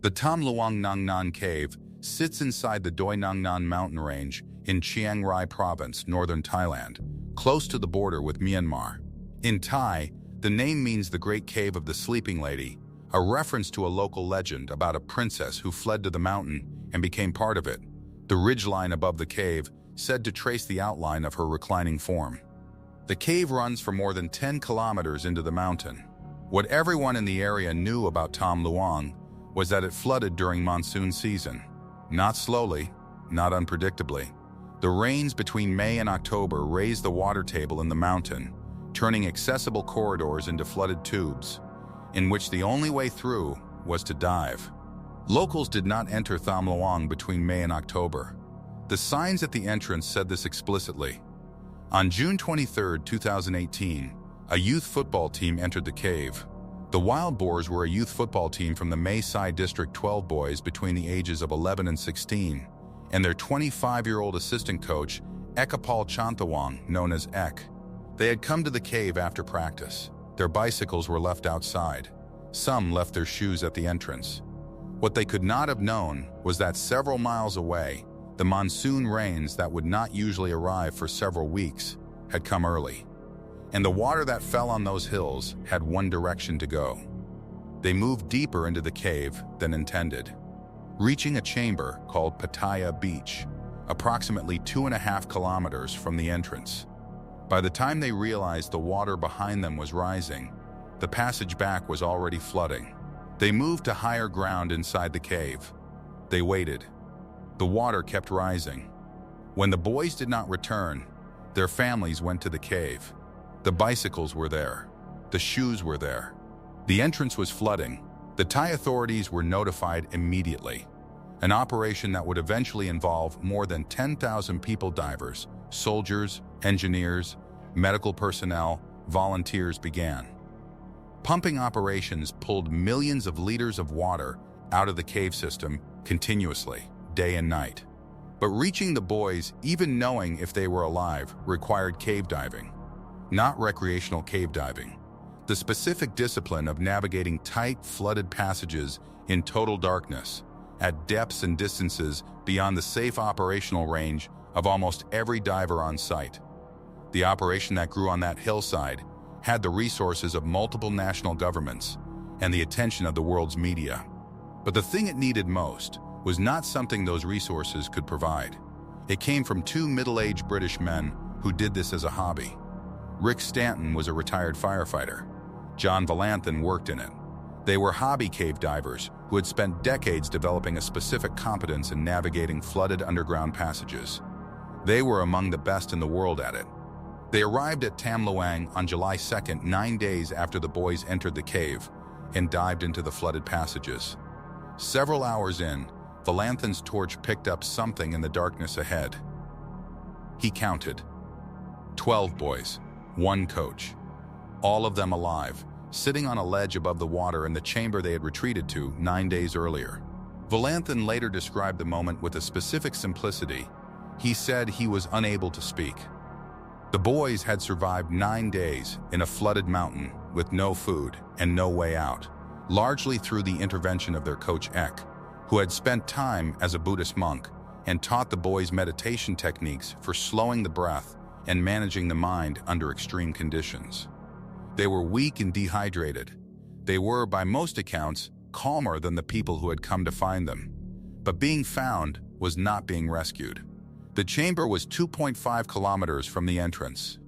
The Tham Luang Cave sits inside the Doi Nang Nan mountain range in Chiang Rai Province, northern Thailand, close to the border with Myanmar. In Thai, the name means the Great Cave of the Sleeping Lady, a reference to a local legend about a princess who fled to the mountain and became part of it. The ridgeline above the cave said to trace the outline of her reclining form. The cave runs for more than 10 kilometers into the mountain. What everyone in the area knew about Tham Luang was that it flooded during monsoon season. Not slowly, not unpredictably. The rains between May and October raised the water table in the mountain, turning accessible corridors into flooded tubes, in which the only way through was to dive. Locals did not enter Tham Luang between May and October. The signs at the entrance said this explicitly. On June 23, 2018, a youth football team entered the cave. The Wild Boars were a youth football team from the Mae Sai District 12 boys between the ages of 11 and 16, and their 25-year-old assistant coach, Ekapal Chanthawang, known as Ek. They had come to the cave after practice. Their bicycles were left outside. Some left their shoes at the entrance. What they could not have known was that several miles away, the monsoon rains that would not usually arrive for several weeks had come early. And the water that fell on those hills had one direction to go. They moved deeper into the cave than intended, reaching a chamber called Pattaya Beach, approximately 2.5 kilometers from the entrance. By the time they realized the water behind them was rising, the passage back was already flooding. They moved to higher ground inside the cave. They waited. The water kept rising. When the boys did not return, their families went to the cave. The bicycles were there. The shoes were there. The entrance was flooding. The Thai authorities were notified immediately. An operation that would eventually involve more than 10,000 people, divers, soldiers, engineers, medical personnel, volunteers began. Pumping operations pulled millions of liters of water out of the cave system continuously, day and night. But reaching the boys, even knowing if they were alive, required cave diving, not recreational cave diving. The specific discipline of navigating tight, flooded passages in total darkness, at depths and distances beyond the safe operational range of almost every diver on site. The operation that grew on that hillside had the resources of multiple national governments and the attention of the world's media. But the thing it needed most was not something those resources could provide. It came from two middle-aged British men who did this as a hobby. Rick Stanton was a retired firefighter. John Valanthan worked in it. They were hobby cave divers who had spent decades developing a specific competence in navigating flooded underground passages. They were among the best in the world at it. They arrived at Tham Luang on July 2nd, 9 days after the boys entered the cave, and dived into the flooded passages. Several hours in, Valanthan's torch picked up something in the darkness ahead. He counted. 12 boys, 1 coach. All of them alive, sitting on a ledge above the water in the chamber they had retreated to 9 days earlier. Valanthan later described the moment with a specific simplicity. He said he was unable to speak. The boys had survived 9 days in a flooded mountain with no food and no way out, largely through the intervention of their coach Ek, who had spent time as a Buddhist monk and taught the boys meditation techniques for slowing the breath and managing the mind under extreme conditions. They were weak and dehydrated. They were, by most accounts, calmer than the people who had come to find them. But being found was not being rescued. The chamber was 2.5 kilometers from the entrance,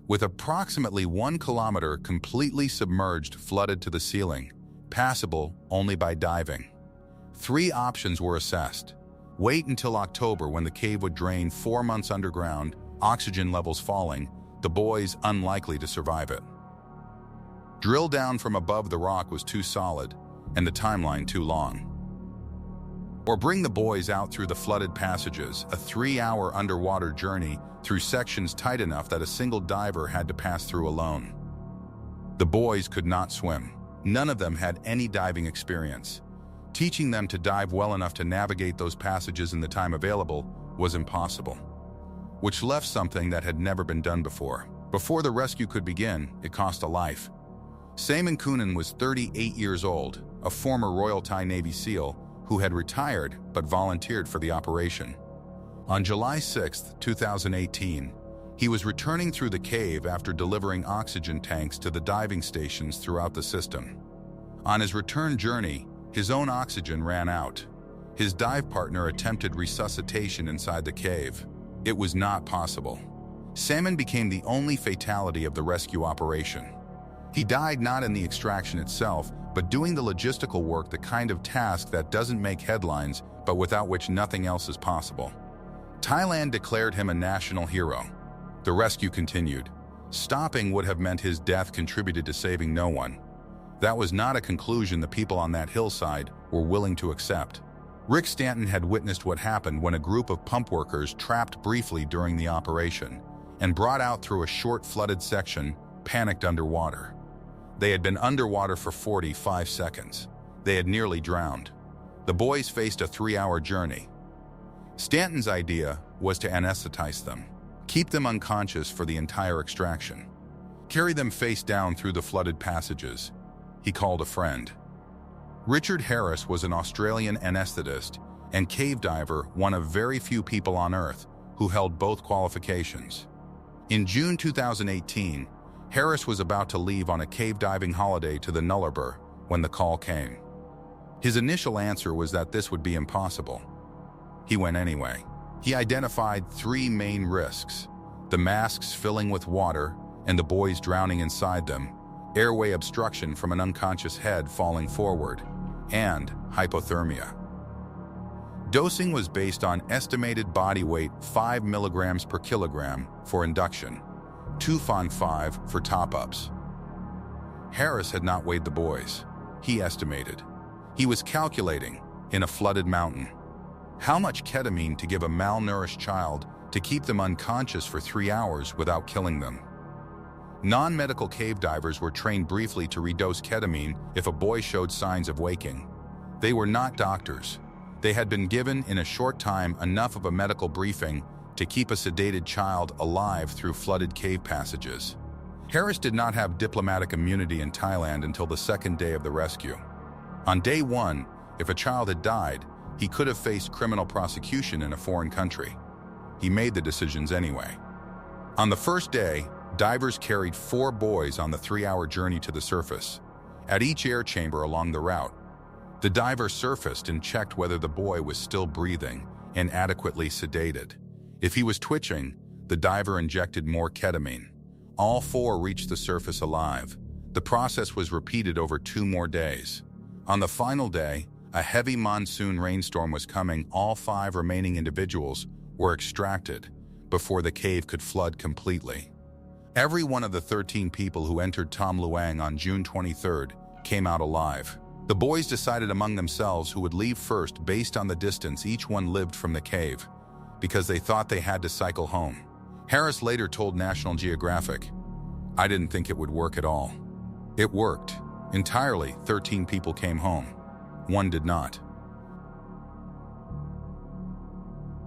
with approximately 1 kilometer completely submerged, flooded to the ceiling, passable only by diving. 3 options were assessed. Wait until October when the cave would drain 4 months underground, oxygen levels falling, the boys unlikely to survive it. Drill down from above the rock was too solid, and the timeline too long. Or bring the boys out through the flooded passages, a 3-hour underwater journey through sections tight enough that a single diver had to pass through alone. The boys could not swim. None of them had any diving experience. Teaching them to dive well enough to navigate those passages in the time available was impossible, which left something that had never been done before. Before the rescue could begin, it cost a life. Saman Kunan was 38 years old, a former Royal Thai Navy SEAL, who had retired but volunteered for the operation. On July 6, 2018, he was returning through the cave after delivering oxygen tanks to the diving stations throughout the system. On his return journey, his own oxygen ran out. His dive partner attempted resuscitation inside the cave. It was not possible. Salmon became the only fatality of the rescue operation. He died not in the extraction itself, but doing the logistical work, the kind of task that doesn't make headlines, but without which nothing else is possible. Thailand declared him a national hero. The rescue continued. Stopping would have meant his death contributed to saving no one. That was not a conclusion the people on that hillside were willing to accept. Rick Stanton had witnessed what happened when a group of pump workers trapped briefly during the operation and brought out through a short flooded section, panicked underwater. They had been underwater for 45 seconds. They had nearly drowned. The boys faced a 3-hour journey. Stanton's idea was to anesthetize them, keep them unconscious for the entire extraction, carry them face down through the flooded passages. He called a friend. Richard Harris was an Australian anesthetist and cave diver, one of very few people on Earth who held both qualifications. In June 2018, Harris was about to leave on a cave diving holiday to the Nullarbor when the call came. His initial answer was that this would be impossible. He went anyway. He identified 3 main risks: the masks filling with water and the boys drowning inside them, airway obstruction from an unconscious head falling forward, and hypothermia. Dosing was based on estimated body weight 5 milligrams per kilogram for induction, 2.5 for top-ups. Harris had not weighed the boys. He estimated. He was calculating, in a flooded mountain, how much ketamine to give a malnourished child to keep them unconscious for 3 hours without killing them. Non-medical cave divers were trained briefly to redose ketamine if a boy showed signs of waking. They were not doctors. They had been given in a short time enough of a medical briefing to keep a sedated child alive through flooded cave passages. Harris did not have diplomatic immunity in Thailand until the second day of the rescue. On day 1, if a child had died, he could have faced criminal prosecution in a foreign country. He made the decisions anyway. On the first day, divers carried 4 boys on the 3-hour journey to the surface. At each air chamber along the route, the diver surfaced and checked whether the boy was still breathing and adequately sedated. If he was twitching, the diver injected more ketamine. All 4 reached the surface alive. The process was repeated over 2 more days. On the final day, a heavy monsoon rainstorm was coming. All 5 remaining individuals were extracted before the cave could flood completely. Every one of the 13 people who entered Tham Luang on June 23rd came out alive. The boys decided among themselves who would leave first based on the distance each one lived from the cave, because they thought they had to cycle home. Harris later told National Geographic, "I didn't think it would work at all. It worked. Entirely, 13 people came home. 1 did not."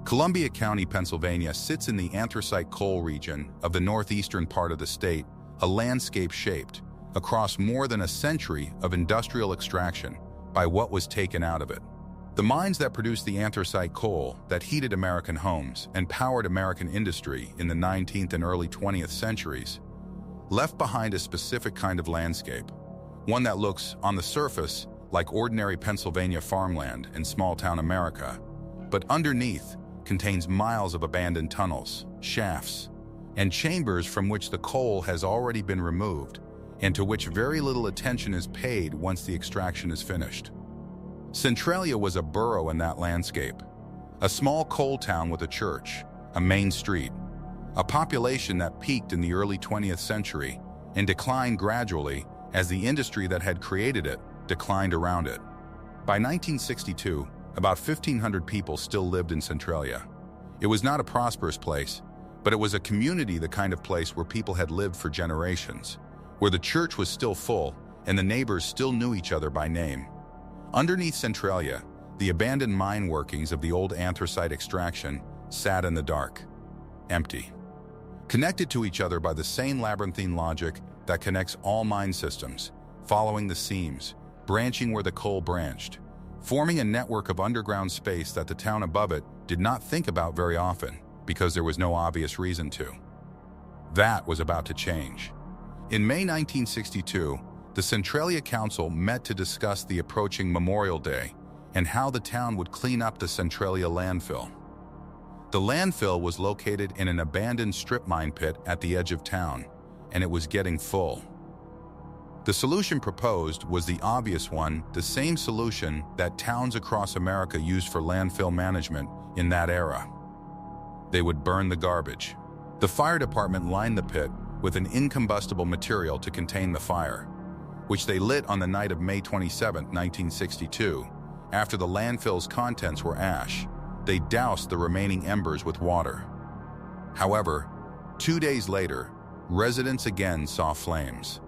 Columbia County, Pennsylvania sits in the anthracite coal region of the northeastern part of the state, a landscape shaped across more than a century of industrial extraction by what was taken out of it. The mines that produced the anthracite coal that heated American homes and powered American industry in the 19th and early 20th centuries left behind a specific kind of landscape, one that looks, on the surface, like ordinary Pennsylvania farmland and small-town America, but underneath contains miles of abandoned tunnels, shafts, and chambers from which the coal has already been removed and to which very little attention is paid once the extraction is finished. Centralia was a borough in that landscape, a small coal town with a church, a main street, a population that peaked in the early 20th century and declined gradually as the industry that had created it declined around it. By 1962, about 1,500 people still lived in Centralia. It was not a prosperous place, but it was a community, the kind of place where people had lived for generations, where the church was still full and the neighbors still knew each other by name. Underneath Centralia, the abandoned mine workings of the old anthracite extraction sat in the dark, empty, connected to each other by the same labyrinthine logic that connects all mine systems, following the seams, branching where the coal branched, forming a network of underground space that the town above it did not think about very often because there was no obvious reason to. That was about to change. In May 1962, the Centralia Council met to discuss the approaching Memorial Day and how the town would clean up the Centralia landfill. The landfill was located in an abandoned strip mine pit at the edge of town, and it was getting full. The solution proposed was the obvious one, the same solution that towns across America used for landfill management in that era. They would burn the garbage. The fire department lined the pit with an incombustible material to contain the fire, which they lit on the night of May 27, 1962. After the landfill's contents were ash, they doused the remaining embers with water. However, 2 days later, residents again saw flames.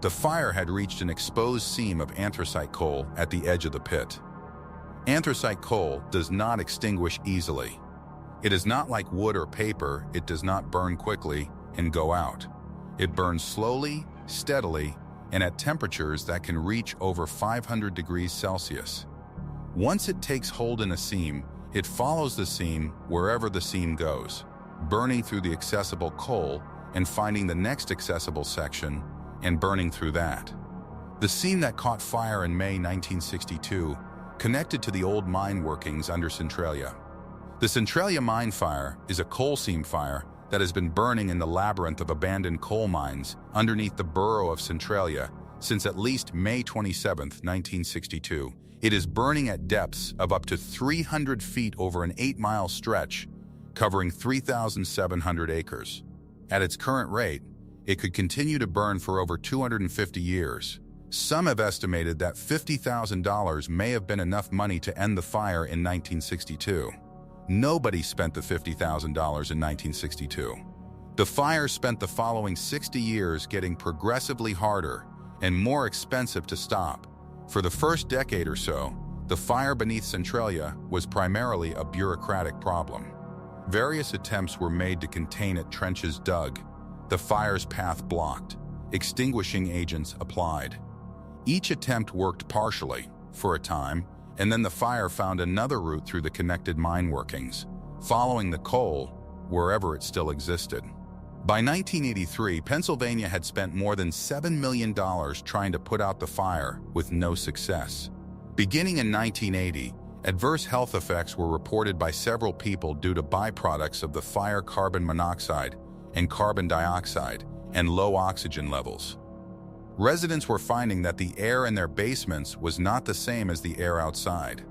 The fire had reached an exposed seam of anthracite coal at the edge of the pit. Anthracite coal does not extinguish easily. It is not like wood or paper. It does not burn quickly and go out. It burns slowly, steadily, and at temperatures that can reach over 500 degrees Celsius. Once it takes hold in a seam, it follows the seam wherever the seam goes, burning through the accessible coal and finding the next accessible section and burning through that. The seam that caught fire in May 1962 connected to the old mine workings under Centralia. The Centralia mine fire is a coal seam fire that has been burning in the labyrinth of abandoned coal mines underneath the borough of Centralia since at least May 27, 1962. It is burning at depths of up to 300 feet over an 8-mile stretch, covering 3,700 acres. At its current rate, it could continue to burn for over 250 years. Some have estimated that $50,000 may have been enough money to end the fire in 1962. Nobody spent the $50,000 in 1962. The fire spent the following 60 years getting progressively harder and more expensive to stop. For the first decade or so, the fire beneath Centralia was primarily a bureaucratic problem. Various attempts were made to contain it, trenches dug, the fire's path blocked, extinguishing agents applied. Each attempt worked partially, for a time, and then the fire found another route through the connected mine workings, following the coal wherever it still existed. By 1983, Pennsylvania had spent more than $7 million trying to put out the fire with no success. Beginning in 1980, adverse health effects were reported by several people due to byproducts of the fire: carbon monoxide and carbon dioxide, and low oxygen levels. Residents were finding that the air in their basements was not the same as the air outside.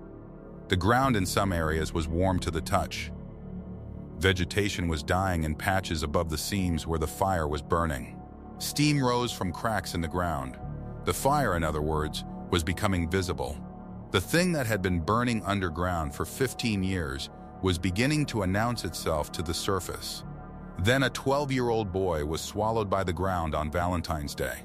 The ground in some areas was warm to the touch. Vegetation was dying in patches above the seams where the fire was burning. Steam rose from cracks in the ground. The fire, in other words, was becoming visible. The thing that had been burning underground for 15 years was beginning to announce itself to the surface. Then a 12-year-old boy was swallowed by the ground on Valentine's Day.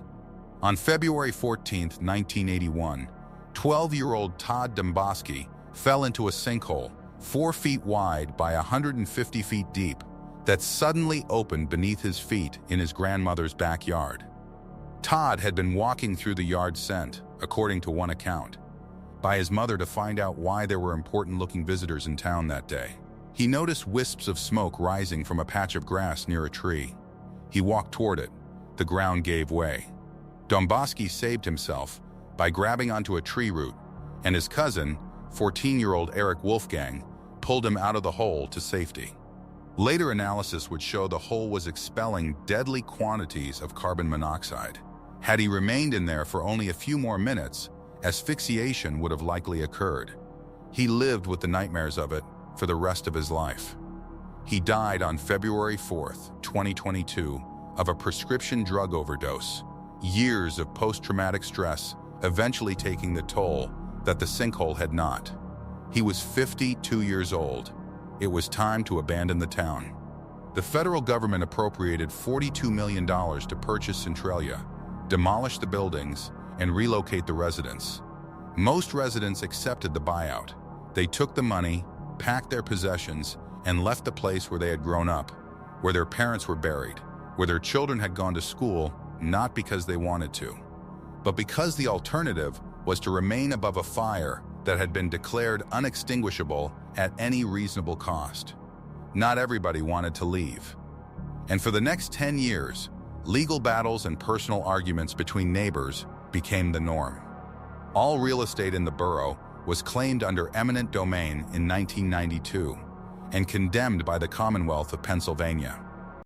On February 14, 1981, 12-year-old Todd Domboski fell into a sinkhole 4 feet wide by 150 feet deep that suddenly opened beneath his feet in his grandmother's backyard. Todd had been walking through the yard sent, according to one account, by his mother to find out why there were important-looking visitors in town that day. He noticed wisps of smoke rising from a patch of grass near a tree. He walked toward it. The ground gave way. Domboski saved himself by grabbing onto a tree root, and his cousin, 14-year-old Eric Wolfgang, pulled him out of the hole to safety. Later analysis would show the hole was expelling deadly quantities of carbon monoxide. Had he remained in there for only a few more minutes, asphyxiation would have likely occurred. He lived with the nightmares of it for the rest of his life. He died on February 4, 2022, of a prescription drug overdose, years of post-traumatic stress eventually taking the toll that the sinkhole had not. He was 52 years old. It was time to abandon the town. The federal government appropriated $42 million to purchase Centralia, demolish the buildings, and relocate the residents. Most residents accepted the buyout. They took the money, packed their possessions, and left the place where they had grown up, where their parents were buried, where their children had gone to school, not because they wanted to, but because the alternative was to remain above a fire that had been declared unextinguishable at any reasonable cost. Not everybody wanted to leave. And for the next 10 years, legal battles and personal arguments between neighbors became the norm. All real estate in the borough was claimed under eminent domain in 1992 and condemned by the Commonwealth of Pennsylvania.